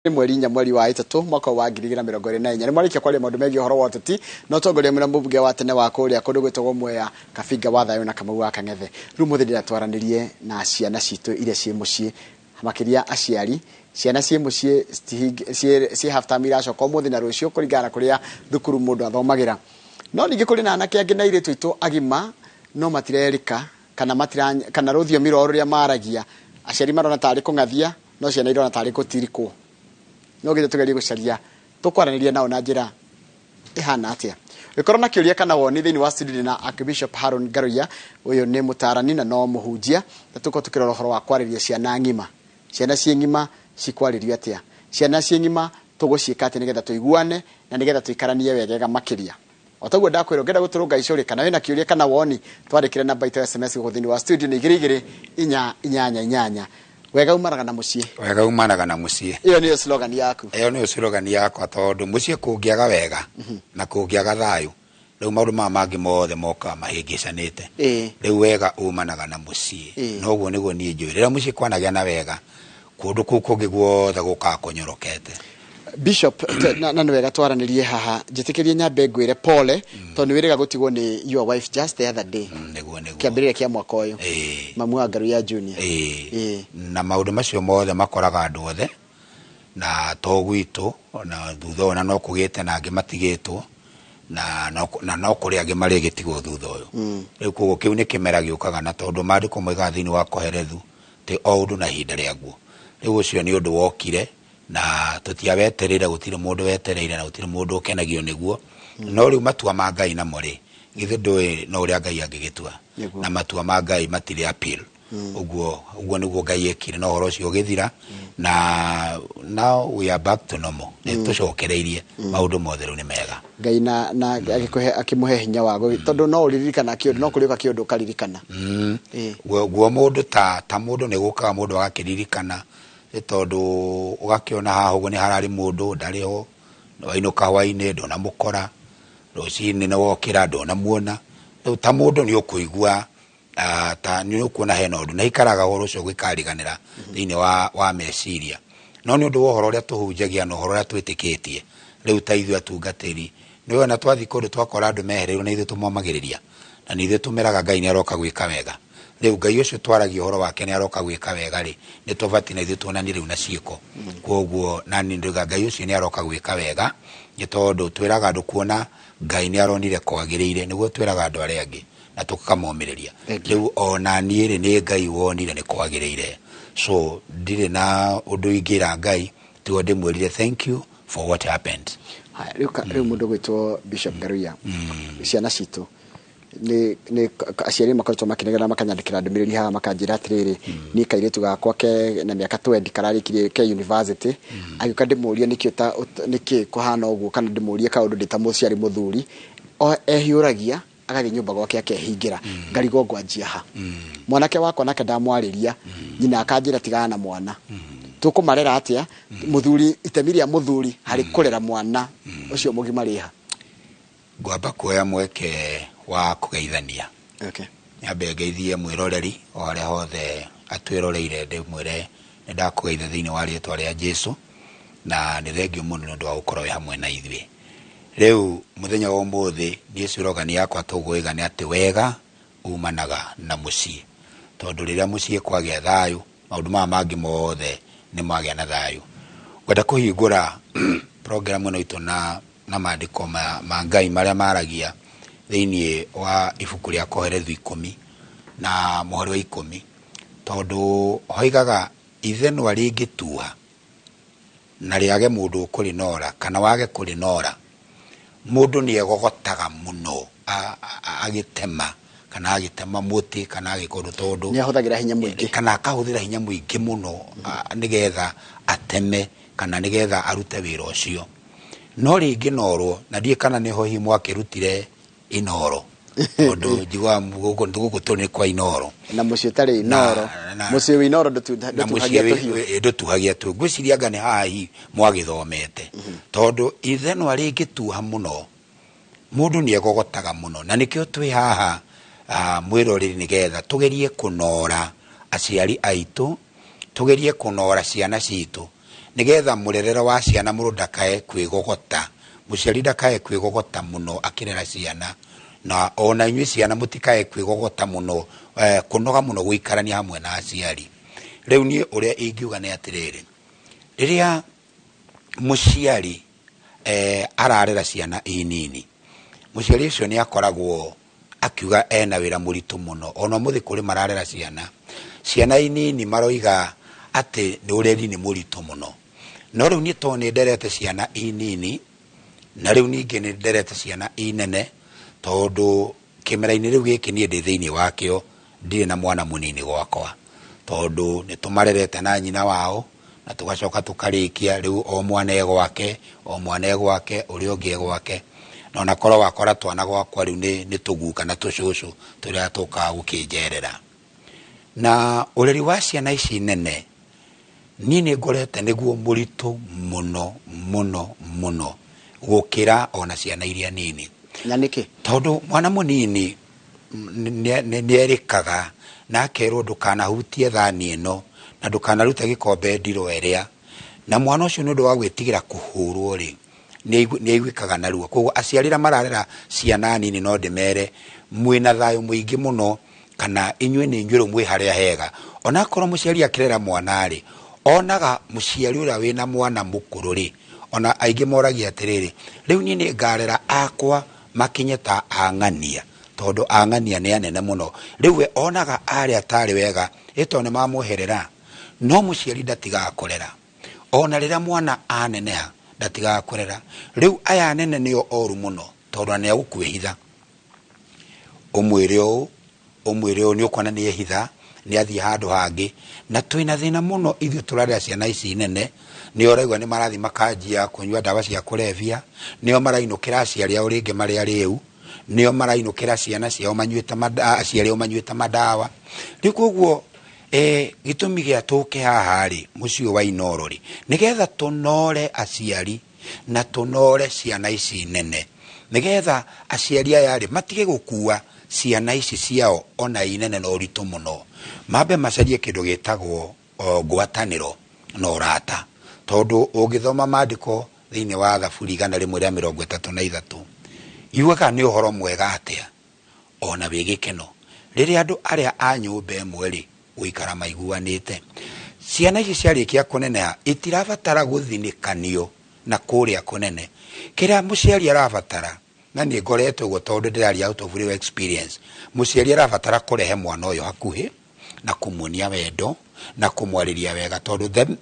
mweri wa ĩtatũ mwaka wa 2024 nĩ marĩkia kwaria maũndũ megiĩ ũhoro wa ũteti no tongoria mũna mũmbunge wa tene wa kũrĩa kũndũ gwĩtagwo Mwea Kabinga wa Thayũ na Kamau wa Kang'ethe rĩu mũthĩ ndiratwaranĩrie na ciana citũ iria ciĩ mũciĩ makĩria aciari ciana ciĩ mũciĩ ciĩ half time iracoka mũthĩ na rũciũ kũringana kũrĩa thukuru mũndũ athomagĩra no ningĩ kũrĩ na anake angĩ na airĩtu aitũ agima no matirerĩka kana rũthiomi rwao rũrĩa maragia aciari marona tarĩ kũng'athia no ciana irona tarĩ gũtirikwo no gĩthe tũgerie gũcaria tũkwaranĩria nao na njĩra ihana atĩa gĩkorwo na kĩũria kana woni thĩinĩ wa studio na Archbishop Harun Ngaruiya ũyũ nĩ mũtarani na no mũhunjia na tũko tũkĩrora ũhoro wa kwarĩria ciana ng'ima ciana ciĩ ng'ima cikwarĩrio atĩa ciana ciĩ ng'ima tũgũciĩka atĩ nĩgetha tũiguane na nĩgetha tũikaranie wegega makĩria otaguo ndakwĩrwo ngenda gũtũrũnga icũrĩ kana wĩna kĩũria kana woni twandĩkĩre namba itũ SMS gũkũ thĩinĩ wa studio nĩ 2288 wega umanaga na muciĩ wega umanaga na muciĩ iyo niyo slogan yaku iyo niyo slogan yakwa tondũ muciĩ kũngĩaga wega na kũngĩaga thayũ rĩu maũndũ mangĩ mothe moka mahĩngĩcanĩte rĩu wega umanaga na muciĩ noguo nĩguo niĩ njũĩ rĩrĩa muciĩ kwanagĩa na wega kũndũ kũu kũngĩ guothe gũkaga kũnyorokete Bishop na nĩ wega twaranĩrie haha njĩtĩkĩrie nyambe ngwĩre pole tondũ wĩrĩga gũtigwo nĩ your wife just the other day nĩguo kĩambĩrĩria kĩa mwaka ũyũ mamu wa Ngaruiya Junior na maũndũ macio mothe makoraga andũ othe na to gwitũ na thutha ona no kũgĩte na angĩ matigĩtwo na no kũrĩ angĩ marĩ gĩtigwo thutha ũyũ rĩu koguo kĩu nĩ kĩmera gĩũkaga na tondũ maandĩko moigaga thĩinĩ wa Koherethu tĩ o ũndũ na ihinda rĩaguo rĩu ũcio nĩ ũndũ wokire na tũtiawetereire gũtirĩ mũndũ wetereire na gũtirĩ mũndũ ũkenagio nĩguo no rĩu matua ma Ngai namo rĩ githĩ ndũĩ no ũrĩa Ngai angĩgĩtua na matua ma Ngai matirĩ appeal ũguo nĩguo Ngai ekire na ũhoro ũcio ũgĩthira na now we are back to normal tũcokereirie maũndũ mothe rĩu nĩ mega Ngai na akĩmũhe hinya wa tondũ no ũririkana kĩũndũ no kũrĩka kĩũndũ ũkaririkana guo mũndũ ta mũndũ nĩ gũkaga mũndũ agakĩririkana tondũ ũgakĩona haha ũguo nĩ hararĩ mũndũ ndarĩ ho wainũka hwainĩ ndũnamũkora rũcinĩ nĩ wokĩra ndũnamuona rĩu ta mũndũ nĩ ũkũigua ta nĩ ũkuona hena ũndũ na ikaraga ũhoro ũcio gwĩkariganĩra thĩinĩ wa meciria no nĩ ũndũ wa ũhoro ũrĩa tũhunjagia na ũhoro ũrĩa twĩtĩkĩtie rĩu ta ithuĩ atungatĩri nĩ wona twathiĩ kũndũ twakora andũ mehereirwo na ithuĩ tũmomagĩrĩria na nĩ ithuĩ tũmeraga Ngai nĩ aroka gwĩka wega rĩu Ngai ũcio twaragia ũhoro wake nĩ aroka gwĩka wega rĩ nĩ tũbati na ithuĩ tuonanie rĩu na ciĩko koguo na nĩ nduga Ngai ũcio nĩ aroka gwĩka wega nĩ tondũ twĩraga andũ kuona Ngai nĩ aronire kwagĩrĩire nĩguo twĩraga andũ arĩa angĩ na tũkamomĩrĩria rĩu ona niĩ rĩ nĩ Ngai wonire nĩ kwagĩrĩire so ndirĩ na ũndũ ingĩra Ngai tiga ndĩmwĩrire thank you for what happened rĩu mũndũ gwĩtwo Bishop Ngaruiya ciana citũ nĩ aciari makoretwo makĩnegera makanyandĩkĩra ndũmĩrĩri haha makanjĩra atĩrĩrĩ niĩ kairĩtu gakwa na mĩaka 20 kararĩkirie ke university agĩũka ndĩmũrie nĩkĩ kũhana ũguo kana ndĩmũrie kaũndũ ndĩ ta mũciari mũthuri ehiũragia agathiĩ nyũmba gwake akehingĩra ngarigwo ngwanjia ha mwanake wakwa nake ndamwarĩria nyina akanjĩra tigana na mwana tũkũmarera atĩa mũthuri itemi rĩa mũthuri harĩ kũrera mwana ũcio mũgima rĩha ngwamba kuoya mweke wa kũgeithania nyambe ngeithie mwĩroreri o harĩa hothe atwĩroreire ndĩmwĩre nĩ ndakũgeitha thĩinĩ wa rĩĩtwa rĩa Jesũ na nĩ thengio mũno nĩ ũndũ wa gũkorwo wĩ hamwe na ithuĩ rĩu mũthenya wa ũmũthĩ niĩ slogan yakwa tũgũiga nĩ atĩ wega umanaga na mũciĩ tondũ rĩrĩa mũciĩ kwagĩa thayũ maũndũ mangĩ mothe nĩ magĩa na thayũ ngwenda kũhingũra program ĩno itũ na maandĩko ma Ngai marĩa maragia thĩinĩ wa ibuku rĩa Koherethu 10 na mũhari wa 10 tondũ hoigaga ithenwa rĩngĩtuha na rĩage mũndũ ũkũrĩnora kana wage kũrĩnora mũndũ nĩ egogotaga mũno agĩtema kana agĩtema mũtĩ kana agĩkorwo tondũ nĩ ahũthagĩra hinya mũingĩ kana akahũthĩra hinya mũingĩ mũno nĩgetha ateme kana nĩgetha arute wĩra ũcio no rĩngĩ norwo na ndiĩ kana nĩho hihi mwakĩrutire inoro tondũ njigua gũkũ tũrĩ kwa inoro na mũciĩ ũtarĩ inoro mũciĩ wĩ inoro ndũtuhagia tu ngwĩciria anga nĩ haha hihi mwagĩthomete tondũ ithenwa rĩngĩtuha mũno mũndũ nĩ egogotaga mũno na nĩkĩo twĩ haha mwĩroreri nĩgetha tũgerie kũnora aciari aitũ tugerie kũnora ciana citũ nigetha murerero wa ciana mũndũ ndakae kwĩgogota, mũciari ndakae kwĩgogota mũno akĩrera ciana, na ona inyuĩ ciana mũtikae kwĩgogota mũno kũnoga mũno gũikarania hamwe na aciari. Rĩu niĩ ũrĩa ingiuga nĩ atĩrĩrĩ, rĩrĩa mũciari ararera ciana inini, mũciari ũcio nĩ akoragwo akiuga ena wĩra mũritũ mũno. Ona mũthĩ kũrĩ mararera ciana inini maroiga atĩ ũreri nĩ mũritũ mũno. No rĩu niĩ to nĩ nderete ciana inini, na rĩu ningĩ nĩ nderete ciana inene, tondũ kĩmera-inĩ rĩu gĩkĩ niĩ ndĩ thĩinĩ wakĩo, ndirĩ na mwana mũnini gwakwa, tondũ nĩ tũmarerete na nyina wao na tũgacoka tũkarĩkia. Rĩu o mwana egwake, ũrĩa ũngĩ egwake, na ona korwo wakora twana gwakwa rĩu nĩ tũguka na tũcũcũ tũrĩa tũkaga gũkĩnjerera. Na ũreri wa ciana ici nene niĩ nĩ ngorete nĩguo mũritũ mũno mũno mũno gũkĩra ona ciana iria nini. Na nĩkĩ? Tondũ mwana mũnini nĩ erĩkaga na akerwo ndũkanahutie thani ĩno na ndũkanarute gĩkombe ndirũ ĩrĩa, na mwana ũcio nĩ ũndũ wa gwĩtigĩra kũhũrwo rĩ nĩ aiguĩkaga na ruo. Koguo aciari arĩa mararera ciana nini no ndĩmere mwĩna thayũ mũingĩ mũno, kana inyuĩ nĩ inyuĩ mwĩ harĩa hega. Ona akorwo mũciari akĩrera mwana rĩ, onaga mũciari ũrĩa wĩna mwana mũkũrũ rĩ, ona aingĩ moragia atĩrĩrĩ, rĩu niĩ nĩ ngarera akwa makinye ta ang'ania, tondũ ang'ania nĩ anene mũno. Rĩu we onaga arĩa atarĩ wega ĩto nĩ mamũherera, no mũciari ndatigaga kũrera. Ona rĩrĩa mwana aneneha ndatigaga kũrera. Rĩu aya nene nĩo oru mũno, tondũ nĩ agũkwĩhitha. Ũmwĩre ũũ nĩ ũkona nĩ ehitha, nĩ athiĩ handũ hangĩ. Na twĩna thĩna mũno ithuĩ tũrarera ciana ici nene, nĩo ũraigua nĩ marathi makanjia kũnyua ndawa cia kũrebia, nĩo marainũkĩra aciari ao rĩngĩ marĩa rĩu, nĩo marainũkĩra ciana ciao aciari ao manyuĩte mandawa. Rĩu koguo gĩtũmi gĩa tũke haha rĩ, mũciĩ wa Inooro rĩ, nĩgetha tũnore aciari na tũnore ciana ici nene, nĩgetha aciari aya rĩ matige gũkua ciana ici ciao ona inene na ũritũ mũno, mambe macarie kĩndũ gĩtagwo ngwatanĩro na ũrata. Tondũ ũngĩthoma maandĩko thĩinĩ wa Thaburi 133 yugaga nĩ ũhoro mwega atĩa ona wĩ gĩkeno rĩrĩa andũ arĩa a nyũmba ĩmwe rĩ gũikara maiguanĩte. Ciana ici ciarĩkia kũneneha itirabatara gũthinĩkanio na kũrĩa kũnene. Kĩrĩa mũciari arabatara, na nĩ ngoretwo ũguo tondũ ndĩraria out of real experience, mũciari arabatara kũrehe mwana ũyũ hakuhĩ na kũmuonia wendo na kũmwarĩria wega. Tondũ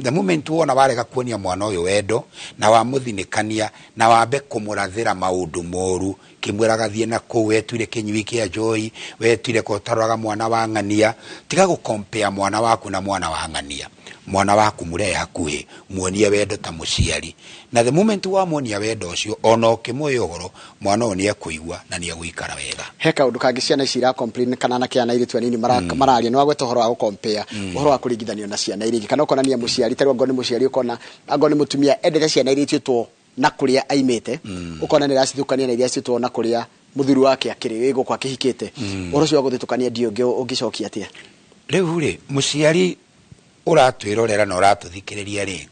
the moment wona warega kuonia mwana ũyũ wendo na wamũthinĩkania na wambe kũmũrathĩra maũndũ moru, kimwĩraga thiĩ na kũu wetuire kĩnyui kĩa njohi, wetuire ko taroraga mwana wa ng'ania, tiga gũkompea mwana waku na mwana wa ng'ania. Mwana waku mũrehe hakuhĩ, muonie wendo ta mũciari, na the moment wamuonia wendo ũcio ona ũkĩmũhe ũhoro mwana ũyũ nĩ ekũigua na nĩ egũikara wega. He kaũndũ kangĩ ciana ici complain kana na kĩana irĩtu anini mararia nĩ wagweta ũhoro wa gũkompea, ũhoro wa kũringithanio na ciana iria ingĩ, kana ũkonania mũciari tarĩ ngo nĩ mũciari ũkona ngo nĩ mũtumia endete ciana iria itĩtwo na kũrĩa aimĩte, ũkona nĩ racithukania na iria citwo na kũrĩa mũthuri wake akĩrĩ gũkũ akĩhikĩte. Ũhoro ũcio wa gũthitũkania ndio ũngĩcokia atĩa? Rĩu rĩ mũciari ũratwĩrorera na ũratũthikĩrĩria rĩ,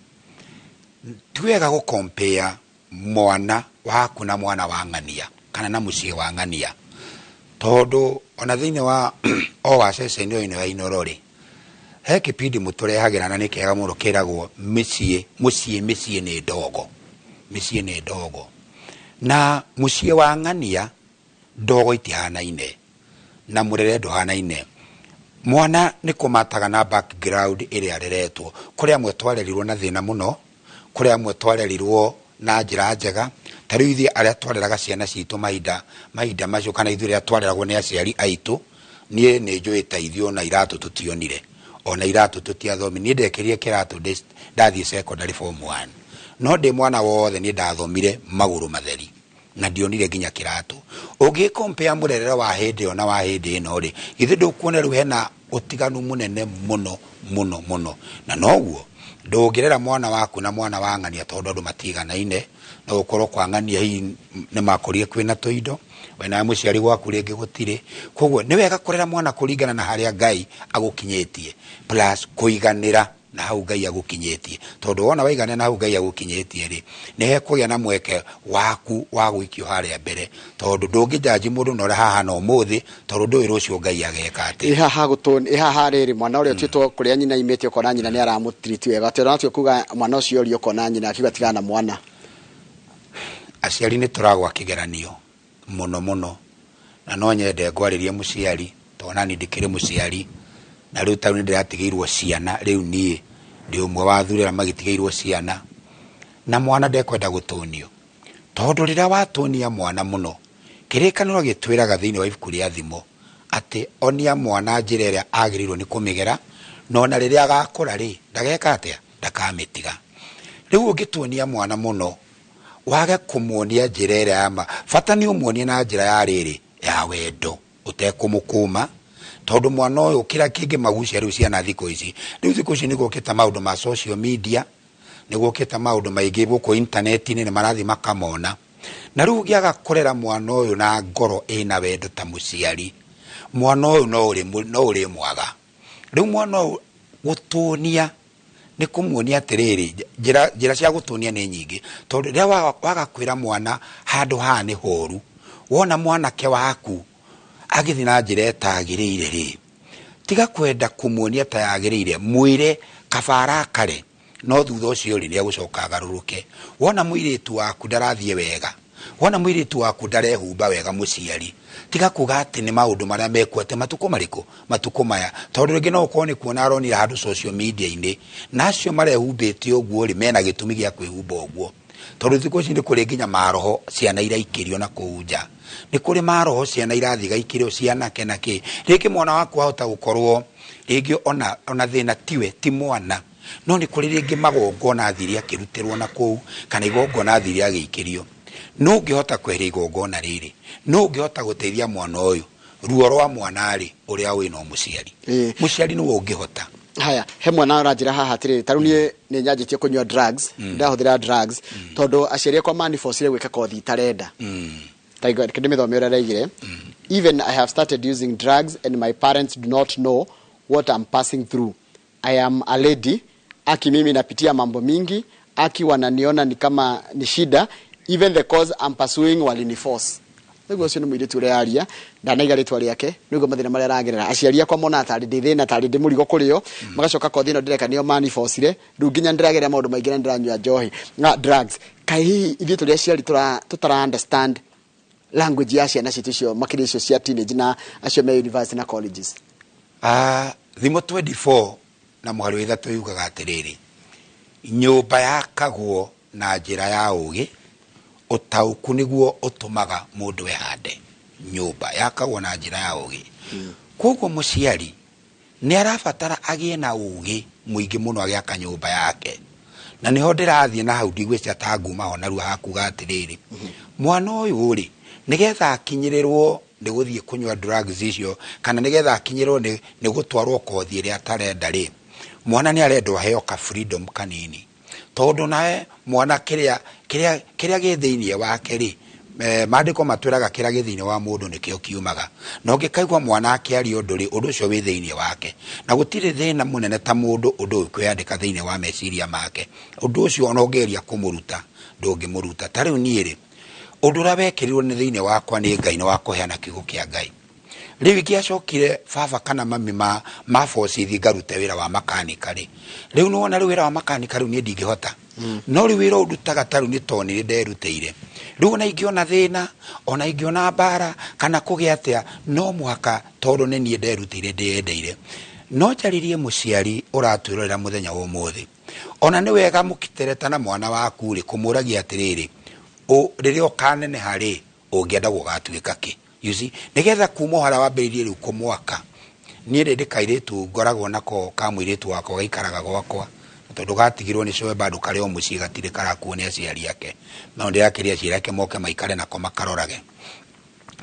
tiwega gũkompea mwana waku na mwana wa ng'ania kana na mũciĩ wa ng'ania. Tondũ ona thĩinĩ wa wa ceceni ĩno ya Inooro rĩ, he kĩpindi mũtũrehagĩra na nĩ kĩega mũno kĩragwo mũciĩ nĩ ndogo. Mĩciĩ nĩ ndogo na mũciĩ wa ng'ania ndogo itihanaine na mũrere ndũhanaine. Mwana nĩ kũmataga na background ĩrĩa areretwo. Kũrĩ amwe twarerirwo na thĩna mũno, kũrĩ amwe twarerirwo na njĩra njega. Ta rĩu ithuĩ arĩa twareraga ciana citũ mahinda macio, kana ithuĩ arĩa twareragwo nĩ aciari aitũ, niĩ nĩ njũĩ ta ithuĩ na iratũ tũtionire, ona iratũ tũtiathomi. Niĩ ndekĩrire kĩratũ ndathiĩ secondary form 1, no ndĩ mwana wothe niĩ ndathomire magũrũ matheri na ndionire nginya kĩratũ. Ũngĩkompea mũrerere wa hĩndĩ ĩyo na wa hĩndĩ ĩno rĩ, githĩ ndũkuona rĩu hena ũtiganu mũnene mũno mũno mũno. Na noguo ndũngĩrera mwana waku na mwana wa ng'ania tondũ andũ matiganaine, na gũkorwo kwa ng'ania hihi nĩ makũrire kwĩna tũindo, wena mũciari gwaku rĩngĩ gũtirĩ. Koguo nĩ wega kũrera mwana kũringana na harĩa Ngai agũkinyĩtie, plus kũiganĩra na hau Ngai agũkinyĩtie tondu wona waigana na hau Ngai agũkinyĩtie ri nĩ hekũgĩa na mweke waku wa gũikio harĩa mbere tondu ndũngĩjaji mũndũ na ũrĩa haha na ũmũthĩ tondu ndũĩ rũciũ Ngai ageka atĩa haha rĩrĩ mwana ũrĩa ũtuĩtwo kũrĩa nyina imĩte ũkona nyina nĩ aramũtiriti wega atĩ onatwe kuga mwana ũcio ũrĩa ũkona nyina akiuga tigana na mwana aciari nĩ tũragwa kĩgeranio mũno na no nyende ngwarĩrie mũciari tondũ nani ndĩkĩrĩ mũciari na rĩu tarĩ ndĩratigĩirwo ciana rĩu niĩ ndĩ ũmwe wa athuri arĩa magĩtigĩirwo ciana na mwana ndekwenda gũtũnio tondũ rĩrĩa watũnia mwana mũno kĩrĩkanĩro gĩtwĩraga thĩinĩ wa ibuku rĩa thimo atĩ onia mwana njĩra ĩrĩa agĩrĩirwo nĩ kũmĩgera no na rĩrĩa agakũra rĩ ndageka atĩa ndakamĩtiga rĩu ũngĩtuonia mwana mũno wage kũmuonia njĩra ĩrĩa ya bata nĩ ũmuonie na njĩra ya rĩrĩ ya wendo ũtekũmũkũma tondu mwana ũyũ kĩrĩa kĩngĩ magucia rĩu ciana thikũ ici nĩ gũkĩte maũndũ ma social media nĩ gũkĩte maũndũ maingĩ gũkũ intaneti-inĩ nĩ marathiĩ makamona na rĩu ũngĩaga kũrera mwana ũyũ na ngoro ĩna wendo ta mũciari mwana ũyũ no ũrĩ mwaga rĩu mwana ũyũ gũtũnia nĩ kũmuonia atĩrĩrĩ njĩra cia gũtũnia nĩ nyingĩ tondũ rĩrĩa waga kwĩra mwana handũ haha nĩ horu wona mwanake waku agĩthiĩ na njĩra ĩtagĩrĩire rĩ tiga kwenda kũmuonia ta yagĩrĩire mwĩre kabara kare no thutha ũcio rĩ nĩ agũcoka agarũrũke wona mũirĩtu waku ndarathiĩ wega wona mũirĩtu waku ndarehumba wega mũciari tiga kuga atĩ nĩ maũndũ marĩa mekuo atĩ matukũ marĩkũ matukũ maya tondũ rĩngĩ no ũkorwo nĩ kuona aronira handũ social media-inĩ na acio marehumbĩte ũguo rĩ mena gĩtũmi gĩa kwĩhumba ũguo tondũ thikũ ici nĩ kũrĩ nginya maroho ciana iraikĩrio na kũu nja nĩ kũrĩ maroho ciana irathiĩ gaikĩrio cianake na kĩ rĩngĩ mwana waku ahota gũkorwo rĩngĩ ona thĩna tiwe ti mwana no nĩ kũrĩ rĩngĩ magongona thiri akĩrutĩrwo na kũu kana igongona thiri agĩikĩrio no ũngĩhota kweheria igongona rĩrĩ no ũngĩhota gũteithia mwana ũyũ ruo rwa mwana rĩ ũrĩa wĩna mũciari mũciari nĩwe ũngĩhota haya he mwana ũranjĩra haha atĩrĩrĩ tarĩu niĩ nĩ nyanjĩtie kũnyua drugs ndahũthĩra drugs tondũ aciari akwa manifocire gwĩka kothi itarenda ndĩmĩthome ũrĩa araigire even I have started using drugs and my parents do not know what I'm passing through. I am a lady aki mimi napitia mambo mingi aki wananiona ni kama ni shida even the cause I'm pursuing waliniforce nĩguo ũcio nĩ mũirĩtu ũrĩa aria ndanaiga rĩtwa rĩake nĩguo mathĩna marĩa aragerera aciari akwa mona tarĩ ndĩ thĩna tarĩ ndĩ mũrigo kũrĩ o magacoka kothi ĩno ndĩreka nĩo manifocire rĩu nginya ndĩragerera maũndũ maingĩ na ndĩranyua njohi na drugs kaĩ hihi ithuĩ tũrĩa aciari tũtara understand language ya ciana citũ icio makĩria icio cia teenage na acio me university na colleges thimo 24 na mũhari wa ithatũ yugaga atĩrĩrĩ nyũmba yakagwo na njĩra ya ũgĩ ũtaũku nĩguo ũtũmaga mũndũ ehande nyũmba yakagwo na njĩra ya ũgĩ koguo mũciari nĩ arabatara agĩe na ũgĩ mũingĩ mũno agĩaka nyũmba yake na nĩho ndĩrathiĩ na hau ndigwĩcia ta nguma ho narua hakuga atĩrĩrĩ mwana ũyũ rĩ nĩgetha akinyĩrĩrwo nĩ gũthiĩ kũnyua drugs icio kana nĩgetha akinyĩrĩrwo nĩ gũtwarwo kothi ĩrĩa atarenda rĩ mwana nĩ arendwo aheo ka freedom kanini tondũ nawe mwana kĩrĩa gĩ thĩinĩ wake rĩ maandĩko matwĩraga kĩrĩa gĩ thĩinĩ wa mũndũ nĩkĩo kiumaga na ũngĩkaigua mwana akĩaria ũndũ rĩ ũndũ ũcio wĩ thĩinĩ wake na gũtirĩ thĩna mũnene ta mũndũ ũndũ kwĩyandĩka thĩinĩ wa meciria make ũndũ ũcio ona ũngĩgeria kũmũruta ndũngĩmũruta ta rĩu niĩ rĩ ũndũ ũrĩa wekĩrirwo nĩ thĩinĩ wakwa nĩ Ngai nĩ wa kũheana kiugo kĩa Ngai rĩu ingĩacokire baba kana mami mabocithi ngarute wĩra wa makanika rĩ rĩu nĩwona rĩu wĩra wa makanika rĩu niĩ ndingĩhota no rĩu wĩra ũndutaga ta rĩu nĩ tondũ nĩ nderutĩire rĩu ona ingĩona thĩna ona ingĩona mbara kana kũgĩa atĩa no mũhaka tondũ nĩ niĩ nderutĩire ndĩyendeire no njaririe mũciari ũratwĩrorera mũthenya wa ũmũthĩ ona nĩ wega mũkĩtereta na mwana waku rĩ kũmũragia atĩrĩrĩ rĩrĩa ũkaneneha rĩ ũngĩenda gũgatuĩka kĩ you see nĩgetha kuma harĩa wambĩrĩirie rĩu kũmwaka niĩ rĩndĩ kairĩtu ngoragwo nako ka mũirĩtu wakwa gaikaraga gwakwa tondũ gatigirwo nĩ coe bado karĩ o mũciĩ gatirĩ karakuo nĩ aciari ake no ndĩrakĩria aciari ake moke maikare nako makarorage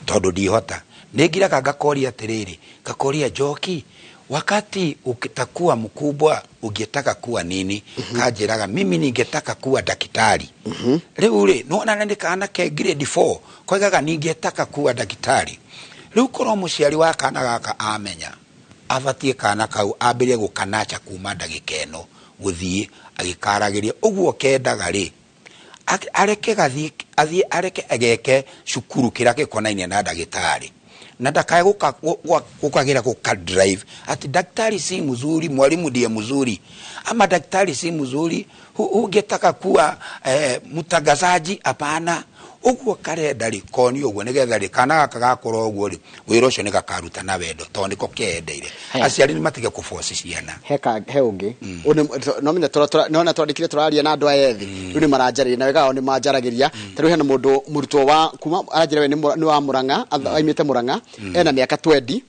tondũ ndihota nĩngiraga ngakoria atĩrĩrĩ ngakoria Njoki wakati ukitakuwa mkubwa ungetaka kuwa nini kanjĩraga mimi ningetaka kuwa daktari rĩu rĩ nona nĩkana ke grade 4 koigaga ningetaka kuwa daktari rĩu korwo mũciari wa kana gaka amenya abatie kana kau ambĩrie gũkanacha kuma ndagĩka ĩno guthii agikaragiria uguo kendaga ri areke gathii areke ageke cukuru kira gikonaine na ndagitari na ndakae gukagira guka drive ati daktari si mzuri mwalimu ndiye mzuri ama daktari si mzuri ungetaka kuwa mtangazaji hapana uguo karenda ri koni uguo nigetha ri kana gakagakorwo uguo ri wira ucio ni gakaruta na wendo to niko kendeire aciari ni matige kuforce ciana he ungi no menya nona twandikire turaria na andu ayethi ni maranjarira na wega ni manjaragiria taru hena mundu murutwo wa kuma aranjira we ni wa Murang'a aimite Murang'a ena miaka 20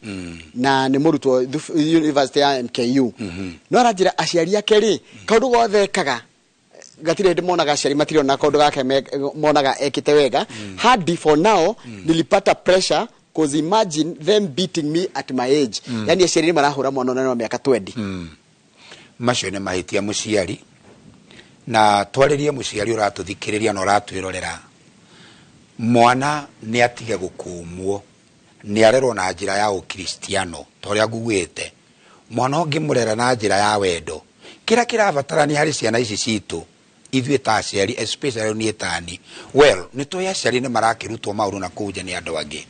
na ni murutwo university ya MKU no aranjira aciari ake ri kaundu gothe kaga gatire ndimonaga aciari matiro na kaundu gake monaga ekite wega hard for now nilipata pressure cause imagine them beating me at my age yani aciari marahura mwana na miaka 20 macio ni mahitia muciari na twaririe muciari uratuthikiriria na uratwirorera mwana ni atige gukumwo ni arerwo na njira ya ukristiano toria ngugwite mwana ungimurera na njira ya wendo kira kirabatarani hari ciana ici citu ithuĩ ta aciari especially ni etani well ni to aciari ni marakirutwo mauru na kuja ni andu angi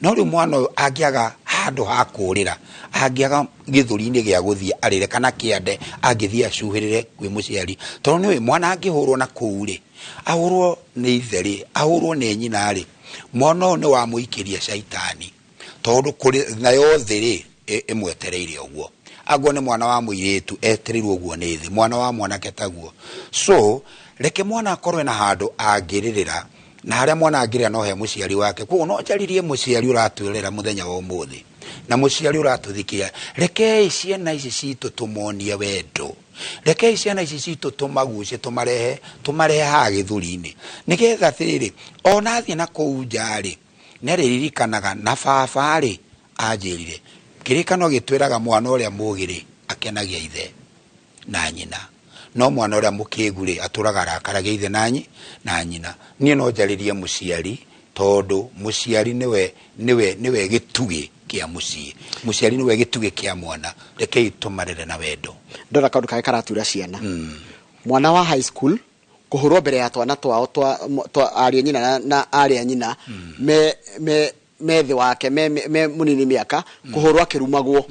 no ri mwana angiaga handu ha kurira angiaga githuri-ini gia guthie arire kana kiande angithie acuhirire kwi muciari to ni mwana angihurwo na kuuri ahurwo ni itheri ahurwo ni nyina ri mwana ni wa muikiria shaitani tondu kuri na yothe ri imwetereire uguo agwo ni mwana wa muiretu eterirwo uguo ni thi mwana wa mwanake taguo so reke mwana akorwe na handu angiririra na haria mwana angirira no he muciari wake kuo no njaririe muciari uratwirera muthenya wa umuthi na muciari uratuthikia reke ciana ici citu tumonie wendo reke ciana ici citu tumaguce tumarehe ha githuri-ini nigetha tiriri ona thie na kuu njari neririkanaga na baba ri anjirire kirikano gitwiraga mwana uria mugiri akenagia ithe na nyina no mwana uria mukiguri aturaga rakaragia ithe na nyina nie no njaririe muciari tondu muciari niwe gitugi kia muciari niwe gitugi kia mwana reke itumarire na wendo ndora kaundu kake karatura ciana mwana wa high school kuhurwo mbere ya twana twa aria nyina na aria nyina methi wake me munini miaka kuhurwo akirumagwo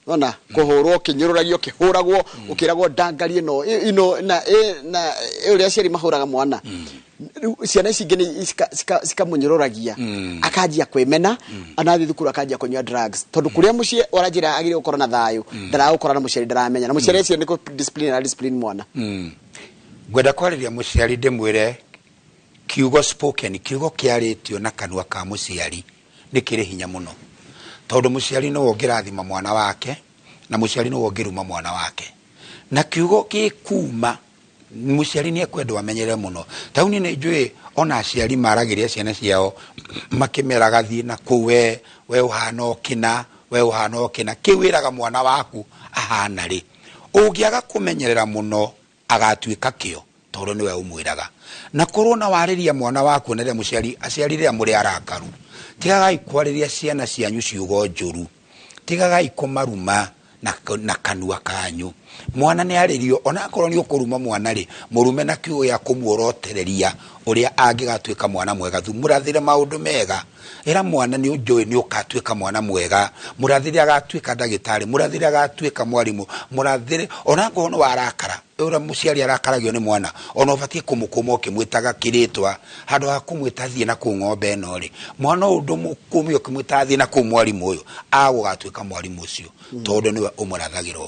ona kuhurwo kinyururagio kihuragwo ukiragwo dangarie no na uria ciari mahuraga mwana ciana ici ngeni cikamunyururagia akajia kwimena anathi thukuru akajia kunywa drugs tondu kuria mucie oranjira agire gukora na thayu ndaragukora na muciari ndaramenya na muciari cio niko discipline mwana gwenda kwariria muciari ndimwire kiugo spoken kiugo kiaritio na kanua ka muciari nikiri hinya muno tondu muciari no wongirathima mwana wake na muciari no wongiruma mwana wake na kiugo gikuma muciari ni ekwenda amenyere muno tauni ni njui ona aciari maragiria ciana ciao makimeraga thie na kuwe we uhana okina kiwiraga mwana waku ahana ri ungiaga kumenyerera muno agatuika kio tondu niwe umwiraga na korona wariria mwana waku na ria muciari aciari ria muri arakaru tigagai kwariria ciana cianyu ciugo njuru tigagai kumaruma na kanua kanyu mwana ni aririo ona akorwo ni ukuruma mwana ri murume na kiugo ya kumuorotereria uria angigatuika mwana mwega murathire maundu mega era mwana ni unjoi ni ukatuika mwana mwega murathire agatuika ndagitari murathire agatuika mwarimu murathire ona akorwo warakara ura muciari arakaragio ni mwana ona ubatie kumukuma ukimwitaga kiritwa handu ha kumwita thie na ku ng'ombe no ri mwana undu mukumi ukimwita thie na ku mwarimu uyu agugatuika mwarimu ucio tondu niwe umurathagira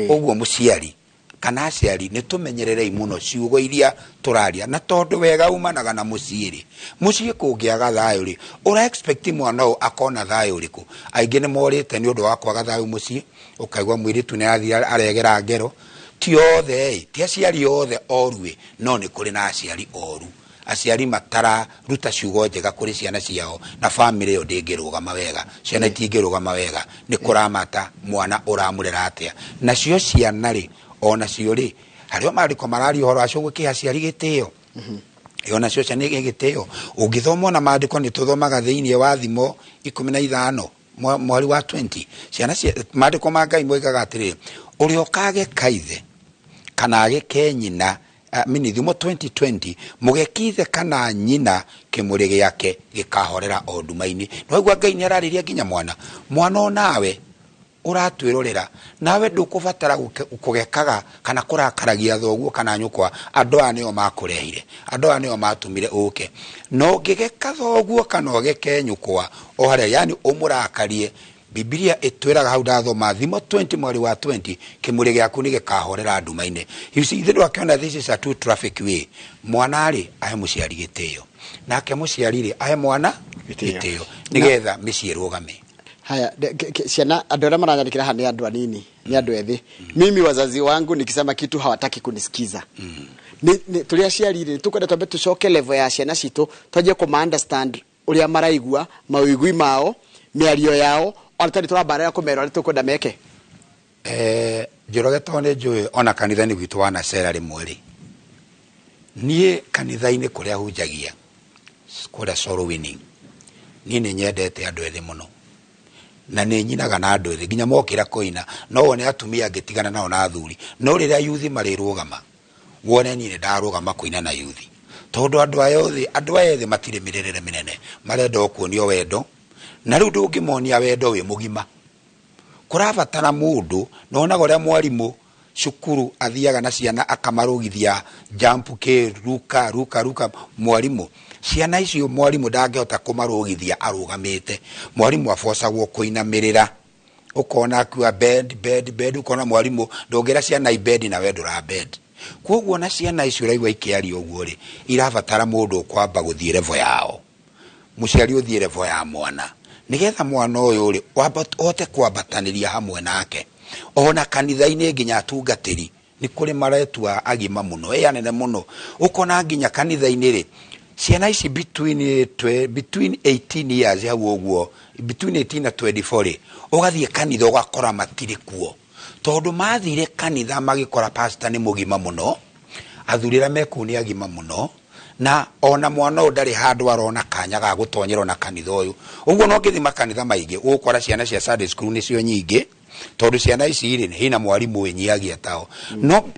uguo muciari kana aciari ni tumenyererei muno ciugo iria turaria na tondu wega umanaga na muciiri mucii kungiaga thayu ri ura expect mwana u akona thayu riku aingi ni morite ni undu wa kwaga thayu mucii ukaigwa mwiritu ni athia aregera ngero ti othe ti aciari othe orue no ni kuri na aciari oru aciari matara ruta ciugo njega kuri ciana ciao na family yo ndingirugama wega ciana itingirugama wega ni kuramata mwana uramurera atia na cio ciana ri ona cio ri hario mariko marari horo acio gukiha ciari gitio ona cio ciana gitio ungithoma na maandiko ni tuthomaga thiini wa thimo 15 mwari wa 20 ciana maandiko ma Ngai moigaga atiri uri okage kaithe kana ageke nyina minithimo 2020 mugekithe kana nyina kimuri giake gikahorera o ndumaini no igwa Ngai ni arariria nginya mwana onawe uratwirorera nawe ndukubatara kugekaga kana kurakaragia thoguo kana nyukwa andu anio makurehire andu anio matumire uke no ngigeka thoguo kana ogeke nyukwa o haria yani umurakarie Biblia itwiraga hau ndathoma thimo 20 mweri wa 20 kimuri giaku ni gikahorera ndumaine. You see, ithu akiona this is a two traffic way. Mwana ri ahe muciari gitio nake muciari ri ahe mwana gitio nigetha micii rugame. Haya ciana andu aria maranyandikira ha ni andu anini ni andu ethi. Mimi wazazi wangu nikisema kitu hawataki kunisikiza. Tulia ciarire tukwenda twambe tucoke level ya ciana citu twaje ku understand uria maraigua mawigui mao miario yao altari turabara kumero ari tukwenda meke. Njoroge tone njui ona kanitha-ini gwitu wana cera rimwe ri nie kanitha-ini kuria hunjagia kuria soul winning nie ni nyendete andu ethi muno na ni nyinaga na andu ethi nginya mokira koina no wone atumia ngitigana nao na athuri no riria yuthi marirugama wone nie ndarugama koina na yuthi tondu andu aya ethi matire mirerere minene marenda okuonio wendo na riu ndungimonia wendo wi mugima kurabatara mundu nona goria mwarimu cukuru athiaga na ciana akamarugithia jump ke ruka mwarimu ciana icio mwarimu ndangehota kumarugithia arugamite mwarimu afocagwo kuinamirira ukona akua bed ukona mwarimu ndongera ciana i bed na wendura bed koguo na ciana icio raigwa ikiari uguo ri irabatara mundu kwamba guthie level yao muciari uthie level ya mwana nigetha mwana uyu ri ote kwambataniria hamwe nake ona kanitha-ini nginya atungatiri ni kuri maretua agima muno anene muno ukona nginya kanitha-ini ri ciana ici between 18 years hau uguo between 18 na 24 ri ugathie kanitha ugakora matiri kuo tondu mathire kanitha magikora pastor ni mugima muno athurira meku ni agima muno na ona mwana ndari handu arona kanya ga gutonyerwo na kanitha uyu uguo no ngithima kanitha maingi ukora ciana cia Sunday school ni cio nyingi tondu ciana ici ri hina mwarimu wenyiagia tao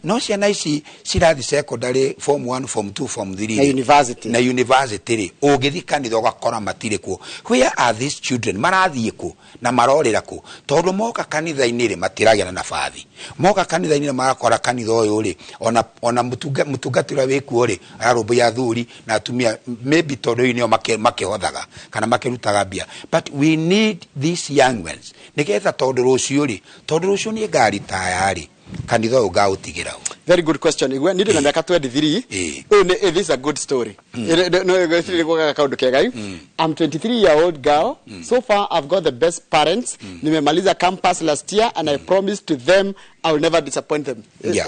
no ciana ici cirathi secondary form 1 form 2 form 3 na university ri ungithi kanitha ugakora matire ku where are these children marathie ku na marorira ku tondu moka kanitha-ini ri matiragia na nafathi moka kanitha-ini marakora kanitha uyu ri ona mutungatira wiku ri arumbu ya thuri na atumia maybe tondu inio makihothaga kana makirutaga bia but we need these young ones nigetha tondu rucio ni ngari tayari kanitha ugautigirao. Very good question. Igwe ndio na miaka 23. This is a good story. I'm 23-year-old girl. So far I've got the best parents. Nimemaliza campus last year and I promised to them I will never disappoint them.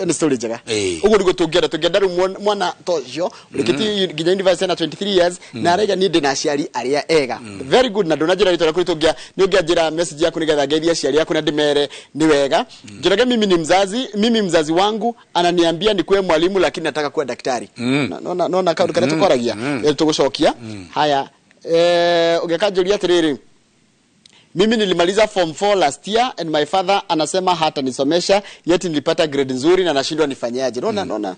Ni story jaga. Ugo ndigo together mwana tojo. Ulikiti ginya university na 23 years na reja ni de na ciari aria ega. Very good na donajira rito kuri togia ni ugiajira message yako nigetha geithia ciari yako na ndimere ni wega. Njiraga mimi mzazi wangu ananiambia ni kuwe mwalimu lakini nataka kuwa daktari. Naona kaundu kana tukoragia tugucokia. Haya ugekajuria atiriri mimi nilimaliza form 4 last year and my father anasema hata nisomesha yeti nilipata grade nzuri na nashindwa nifanyaje. Naona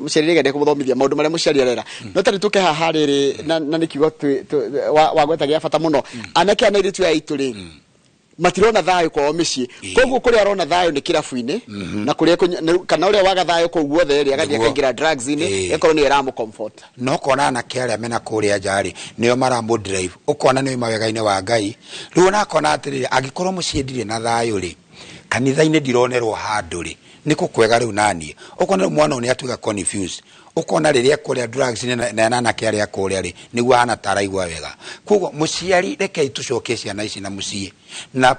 mshiriri gade kuthomithia maundu maria muciari arera no tari tuke haha riri na nikigo wagwetagia fata muno anake anairitu ya ituri matirona thayo kwa omici koguo kuri arona thayo ni kirafu-ini na kuri kana uri waga thayo ko guothe ri agathia kaingira drugs ini ekoro ni eramu comfort no kona na kile mena kuri ajari niyo maramu drive ukona ni mawega-ini wa Ngai riu na kona atiriri agikorwo muciendire na thayo ri kanitha-ini ndironerwo handu ri nikukwega riu nani ukona mwana ni atuga confused ukona riria kuria drugs na nana kiaria kuria ri niguo hana taraigwa wega koguo muciari reke tucoke ciana ici na mucie na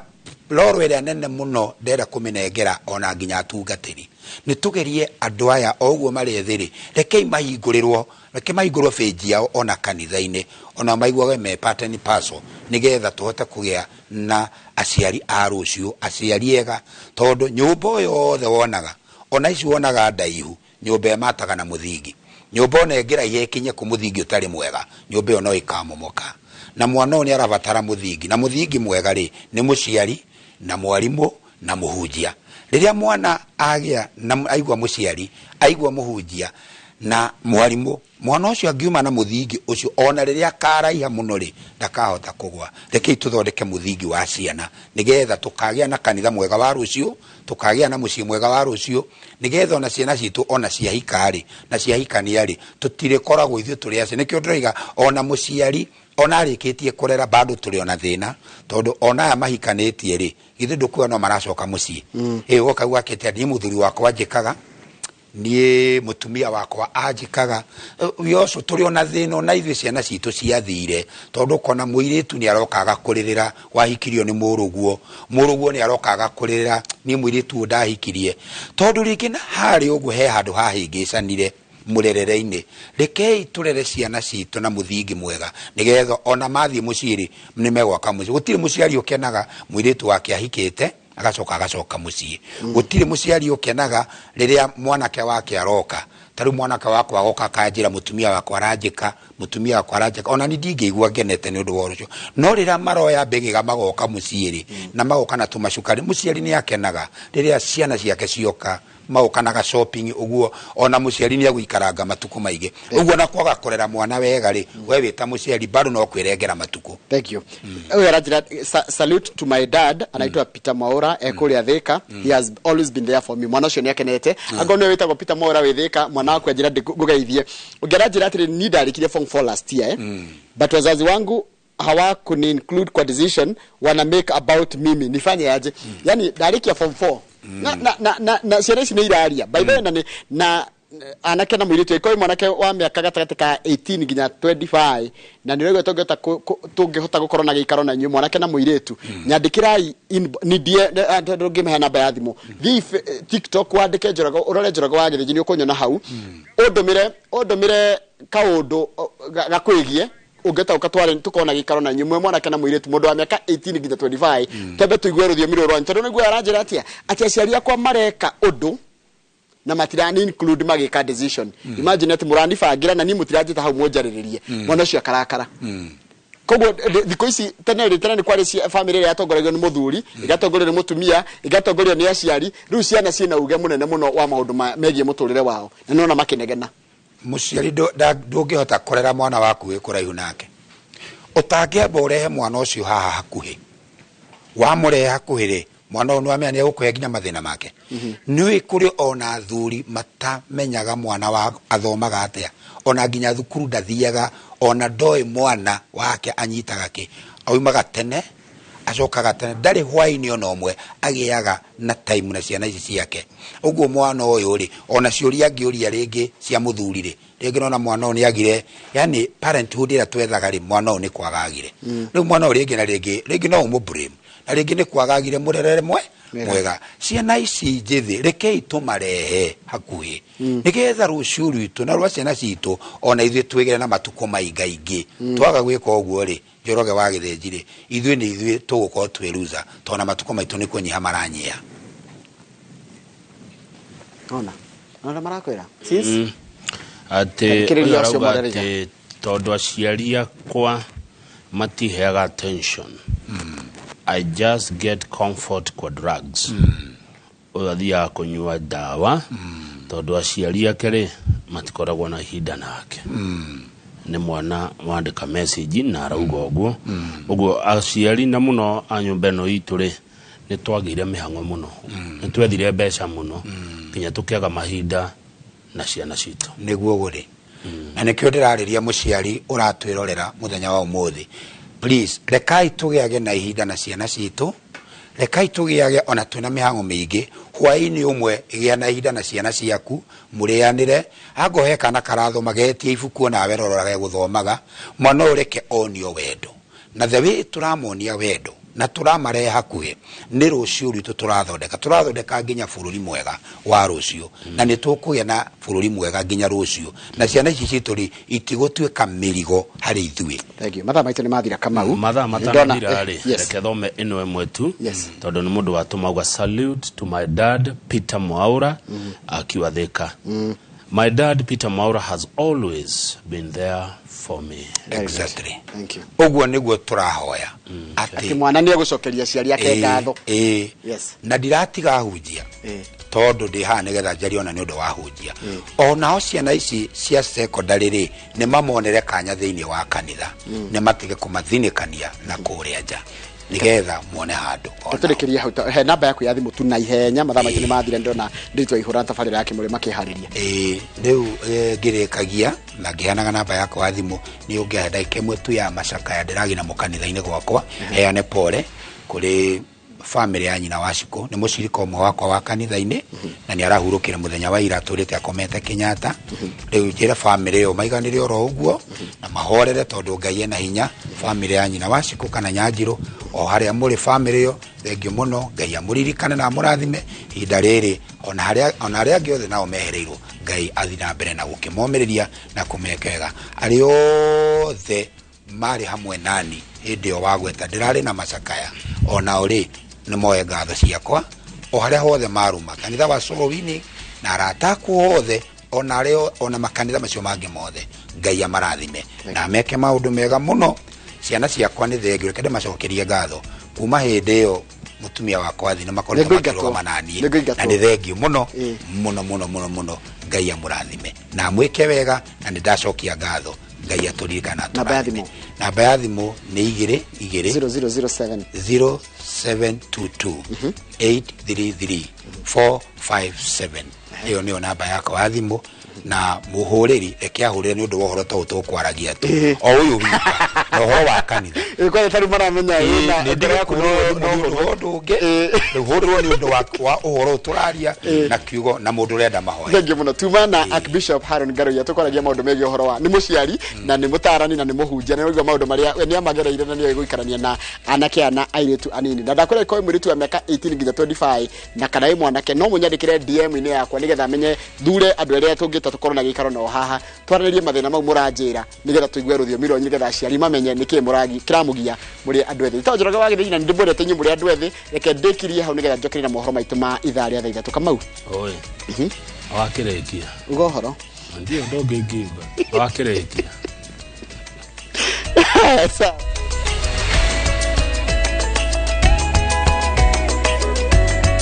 loro ria nene muno ndera kuminengera ona nginya atungatiri ni tugerie andu aya oguo mari thiri reke mahingũrĩrwo page yao ona kanitha-ini ona maiguage me pattern paso nigetha tuhote kugia na aciari a rucio aciari ega tondu nyumba yothe wonaga ona ici wonaga ndaihu nyumba mataga na muthingi nyumba ona ngira yekinye ku muthingi utari mwega nyumba yo no ikamomoka na mwana ni arabatara muthingi na muthingi mwega ri ni muciari na mwarimu na muhunjia riria mwana agia na aigwa muciari aigwa muhunjia na mwarimu mwana ucio angiuma na muthingi ucio ona riria karaiha muno ri ndakahota kugwa reke tuthondeke muthingi wa ciana nigetha tukagia na kanitha mwega wa rucio tukagia na mucii mwega wa rucio nigetha ona ciana citu ona cia hikari na cia hikania ri tutire koragwo ithu turi aci nikio ndiriga ona muciari ona arikitie kurera bado turi ona thina tondu ona aya mahikanitie ri githe ndukuona maracoka mucii woka gwakete ni muthuri wakwa njikaga nie mutumia wakwa ajikaga yoso turi ona thina na ithu ciana citu ciathire tondu kona muiritu ni arokaga kuririra wahikirio ni muruguo ni arokaga kuririra ni muiritu ndahikirie tondu ringi na hari uguo he handu hahingicanire murerere-ini rekei turere ciana citu na muthingi mwega nigetha ona mathie muciri ni megwaka mucii gutire muciari ukenaga muiritu wake ahikite agacoka mucii gutire muciari ukenaga riria mwanake wake aroka taru mwanake wakwa agoka kanjira mutumia wakwa aranjika ona ni ndingĩigua ngenete ni undu wa ucio no riria maroya mbegiga magoka mucii na magoka na tumacukari muciari ni akenaga riria ciana ciake cioka maukanaga shopping uguo ona muciari ni aguikaranga matuku maige uguo na kwaga kurera mwana wega ri we wita muciari bado no kwirengera matuku. Thank you. Salute to my dad anaitwa Peter Maura ekuria Thika. He has always been there for me. Mwana ucio ni akenete agono witagwo Peter Maura wi Thika mwana wakwa njira ngugeithie ungeranjira atiri ni ndarikirie form 4 last year but wazazi wangu hawakuni include kwa decision wana make about mimi nifanye aje yani ndarikia form 4 na seresi ni iraria by the way na anake na mwiritu iko mwanake wa miaka gatagati ka 18 nginya 25 na niregwe tungehota gukorwo na gikaro na nyu mwanake na mwiritu nyandikirai ni die ndongimeha namba ya thimu TikTok wandike njorogo urore njorogo wa githiji ni ukunyona hau udumire kaundu gakwigie ugeta ukatwara tukona gikaro na nyumwe mwanake na mwiritu mundu wa miaka 18 nginya 25 tebe tuigwe ruthio miro rwanyu tondu niguo aranjira atia aciari akwa mareka undu na matirani include magika decision imagine ati murani fagira na ni mutiranjita hau mwojariririe mwana ucio akarakara koguo thiko ici tene ni kwari family ya tongoregio ni muthuri igatongorerio ni mutumia igatongorerio ni aciari riu ciana ciina uge munene muno wa maundu megie muturire wao na nona makinegena muciari ndungihota kurera mwana waku wi kuraihu nake utangiamba urehe mwana ucio haha hakuhi wa murehe hakuhi ri mwana onu amenya ni gukuhe nginya mathina make ni kuri ona thuri matamenyaga mwana wa athomaga atia ona nginya thukuru ndathiaga ona ndoi mwana wake anyitaga ki aumaga tene acokaga tene ndari hwaini ona omwe agiaga na time na ciana ici ciake uguo mwana uyu ri ona ciuria ngiuria ringi cia muthuri ri ringi nona mwana uyu ni agire yani parenthood ira twethaga ri mwana uyu ni kwagagire riu mwana uyu ringi na ringi no umu blame na ringi ni kwagagire murerere mwega ciana ici njithi rekei tumarehe hakuhi nigetha ruciu rwitu na rwa ciana citu ona ithuĩ twigire na matuko maingaingi twaga gwika uguo ri njoroge wa githenji ri ithuĩ ni ithuĩ tugukorwo twiruza tona matuko maitu ni kunyiha maranyia ona marakwira sis ati tondu aciari akwa matiheaga attention I just get comfort kwa drugs uthia kunywa dawa tondu aciari ake ri matikoragwo na ihinda nake ni mwana wandika message na arauga uguo aciari na muno anyumba no itu ri ni twagire mihang'o muno ni twethire mbeca muno kinya tukiaga mahinda na ciana citu niguo guri na nikio ndirariria muciari uratwirorera muthenya wa umuthi please rekai tugiage na ihinda na ciana citu rekai tugiage ona twina mihang'o mingi hwaini umwe gia na ihinda na ciana ciaku murianire agohe kana karatho magetie ibuku na werororage guthomaga mwana ureke onio wendo na the way turamonia wendo na turamare hakuhe ni ruciu ritu turathondeka nginya bururi mwega wa ruciu na ni tukugia na bururi mwega nginya ruciu na ciana ici cituri itigutwika mirigo hari ithui. Thank you. Matha maitũ ni mathira Kamau mathira ri reke thome ino emwe tu tondu ni mundu watumagwa salute to my dad Peter Maura akiwa Thika My dad, Peter Maura, has always been there for me. Exactly. Thank you. Oguo niguo turahoya. Ati mwana ni agucokeria ciari ake ngatho. Yes. Na ndiratiga hunjia. Tondu ndi ha nigetha njari ona ni undu wa hunjia. Ona ciana ici cia secondary ri ni mamonere kanya thiini wa kanitha. Ni matige kumathinikania na kuria nja. Nigetha muone handu. Tuturekeria hau he namba yaku ya thimu tu na ihenya mathaa maingĩ nĩ mathire ndona nditwa ihura tabarĩra yake mũrĩ makĩharĩria. Rĩu ngĩrĩkagia na ngĩheanaga namba yakwa ya thimũ nĩ ũngĩahe ndagĩka ĩmwe tu ya macakaya ndĩragĩ na mũkanitha-inĩ gwakwa heane pole kũrĩ family ya nyina wa Cikũ nĩ mũcirika ũmwe wakwa wa kanitha-inĩ na nĩ arahurũkĩra mũthenya wa ira tũrĩte akomete Kenyatta. Rĩu njĩre family ĩyo maiganĩre oro ũguo na mahorere tondũ Ngai ena hinya. Family ya nyina wa Cikũ kana Nyanjirũ o harĩa mũrĩ family ĩyo thengio mũno Ngai amũririkane na amũrathime ihinda rĩrĩ ona arĩa angĩ othe nao mehereirwo Ngai athi na mbere na gũkĩmomĩrĩria na kũmekega arĩ othe marĩ hamwe nani hĩndĩ ĩyo wagweta ndĩrarĩ na macakaya ona ũrĩ nĩ moe ngatho ciakwa o harĩa hothe maruma kanitha wa Solowini na aratakwo othe ona makanitha macio mangĩ mothe Ngai amarathime na meke maũndũ mega mũno. Ciana ciakwa nĩ thengio reke ndĩmacokerie ngatho kuma hĩndĩ ĩyo mutumia wakwa athi nĩ makoretwo makĩrũgama naniĩ na nĩ thengio mũno mũno Ngai amũrathime na mwĩke wega na nĩ ndacokia ngatho Ngai atũririkana atũrathime. Namba ya thimũ nĩ 22 0722 833 457. Ĩyo nĩyo namba yakwa ya thimũ na muhuriri reke ahurire ni undu wa uhoro to tukwaragia tu o uyu wika no ho wa kanitha kwa tari maramenya na ndira yaku no ndunge ruhuriro ni undu wa uhoro turaria na kiugo na mundu renda mahoya. Thank you muno tuma na Archbishop Harun Ngaruiya tukwaragia maundu megie uhoro wa ni muciari na ni mutarani na ni muhunjia na ugo maundu maria ni amagereire na ni guikarania na anake ana airetu anini na ndakore ko mwiritu wa miaka 18 nginya 25 na kana mwanake no munyandikire DM ini yakwa nigetha menye thure andu eria tungita tukorwo na gikaro no haha twaranirie mathina mau muranjira nigetha tuigue ruthiomi rwanyu nigetha aciari mamenye niki muragi kiramugia muri andu ethi tonjoraga wa githina ndimwendete nyi muri andu ethi reke ndekirie hau nigetha njokerie na mohoro maitu ma ithaa ria thaa ithatu Kamau oi awakirekia ugo horo ndio ndonge ngiuga awakirekia sawa.